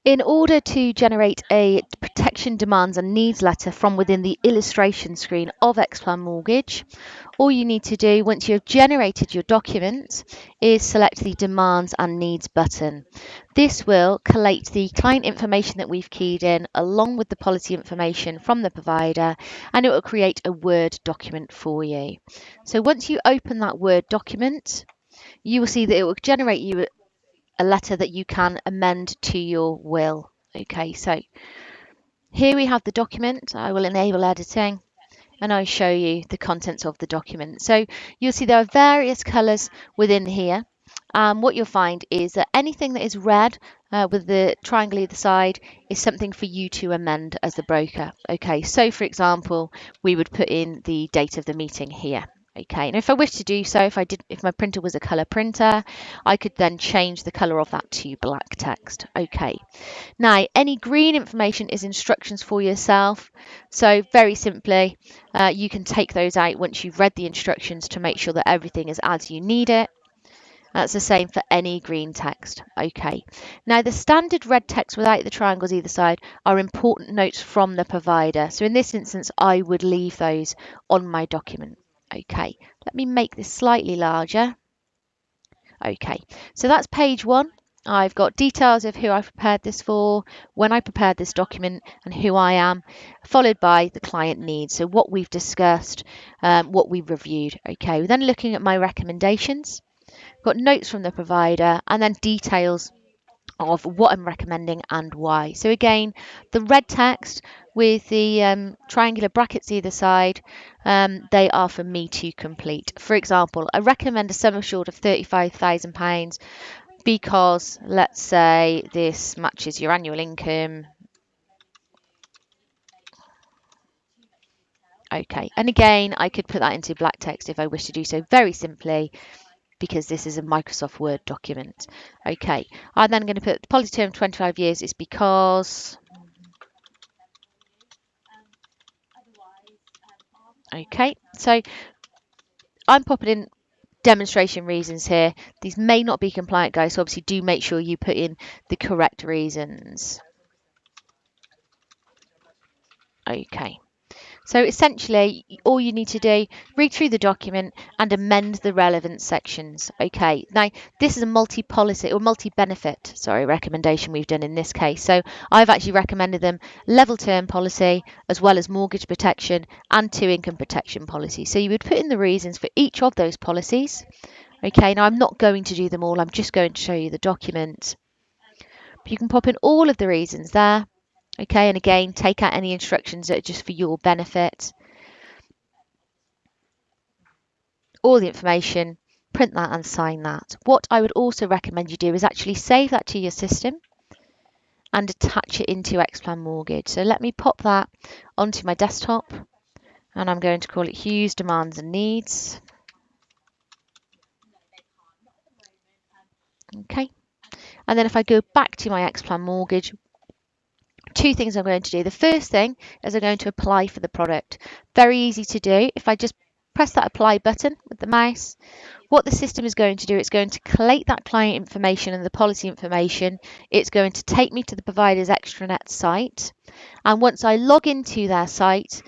In order to generate a protection demands and needs letter from within the illustration screen of XPlan Mortgage, all you need to do once you've generated your document is select the demands and needs button. This will collate the client information that we've keyed in along with the policy information from the provider, and it will create a Word document for you. So once you open that Word document, you will see that it will generate you a letter that you can amend to your will. Okay, so here we have the document. I will enable editing and I'll show you the contents of the document. So you'll see there are various colours within here. What you'll find is that anything that is red with the triangle either side is something for you to amend as the broker. Okay, so for example, we would put in the date of the meeting here. Okay, and if I wish to do so, if my printer was a colour printer, I could then change the colour of that to black text. Okay, now any green information is instructions for yourself. So very simply, you can take those out once you've read the instructions to make sure that everything is as you need it. That's the same for any green text. Okay, now the standard red text without the triangles either side are important notes from the provider. So in this instance, I would leave those on my document. Okay, let me make this slightly larger. Okay, so that's page 1. I've got details of who I prepared this for, when I prepared this document, and who I am, followed by the client needs. So what we've discussed, what we've reviewed. Okay, we're then looking at my recommendations. Got notes from the provider, and then details of what I'm recommending and why. So again, the red text with the triangular brackets either side, they are for me to complete. For example, I recommend a sum assured of £35,000 because let's say this matches your annual income. Okay, and again, I could put that into black text if I wish to do so very simply, because this is a Microsoft Word document. Okay, I'm then going to put the policy term 25 years is because. Okay, so I'm popping in demonstration reasons here. These may not be compliant, guys, so obviously do make sure you put in the correct reasons. Okay. So essentially, all you need to do, read through the document and amend the relevant sections. Okay, now this is a multi-policy or multi-benefit, recommendation we've done in this case. So I've actually recommended them level term policy as well as mortgage protection and 2 income protection policies. So you would put in the reasons for each of those policies. Okay, now I'm not going to do them all. I'm just going to show you the document. But you can pop in all of the reasons there. Okay, and again, take out any instructions that are just for your benefit. All the information, print that and sign that. What I would also recommend you do is actually save that to your system and attach it into XPlan Mortgage. So let me pop that onto my desktop, and I'm going to call it Hughes Demands and Needs. Okay, and then if I go back to my XPlan Mortgage, 2 things I'm going to do. The first thing is I'm going to apply for the product. Very easy to do. If I just press that apply button with the mouse, what the system is going to do, it's going to collate that client information and the policy information. It's going to take me to the provider's extranet site. And once I log into their site,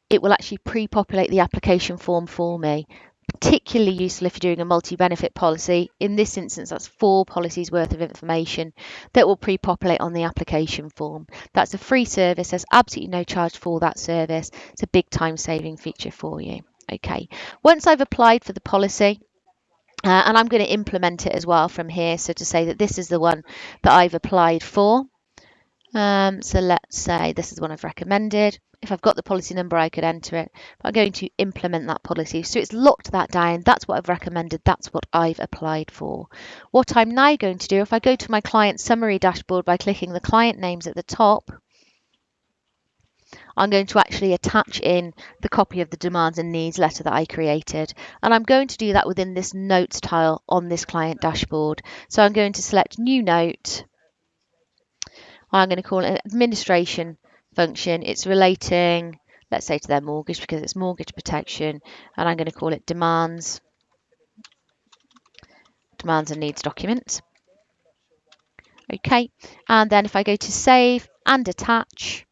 it will actually pre-populate the application form for me. Particularly useful if you're doing a multi-benefit policy. In this instance, that's 4 policies worth of information that will pre-populate on the application form. That's a free service. There's absolutely no charge for that service. It's a big time-saving feature for you. Okay, once I've applied for the policy, and I'm going to implement it as well from here, so to say that this is the one that I've applied for. So let's say this is the one I've recommended. If I've got the policy number, I could enter it. But I'm going to implement that policy. So it's locked that down. That's what I've recommended. That's what I've applied for. What I'm now going to do, if I go to my client summary dashboard by clicking the client names at the top, I'm going to actually attach in the copy of the demands and needs letter that I created. And I'm going to do that within this notes tile on this client dashboard. So I'm going to select new note. I'm going to call it an administration function. It's relating, let's say, to their mortgage because it's mortgage protection, and I'm going to call it demands and needs document. Okay, and then if I go to save and attach,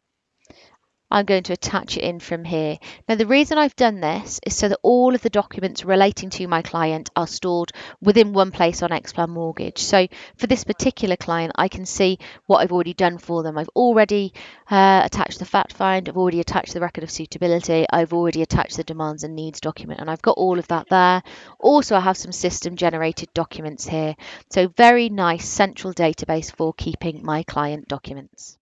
I'm going to attach it in from here. Now, the reason I've done this is so that all of the documents relating to my client are stored within one place on XPlan Mortgage. So for this particular client, I can see what I've already done for them. I've already attached the fact find, I've already attached the record of suitability, I've already attached the demands and needs document, and I've got all of that there. Also, I have some system generated documents here. So very nice central database for keeping my client documents.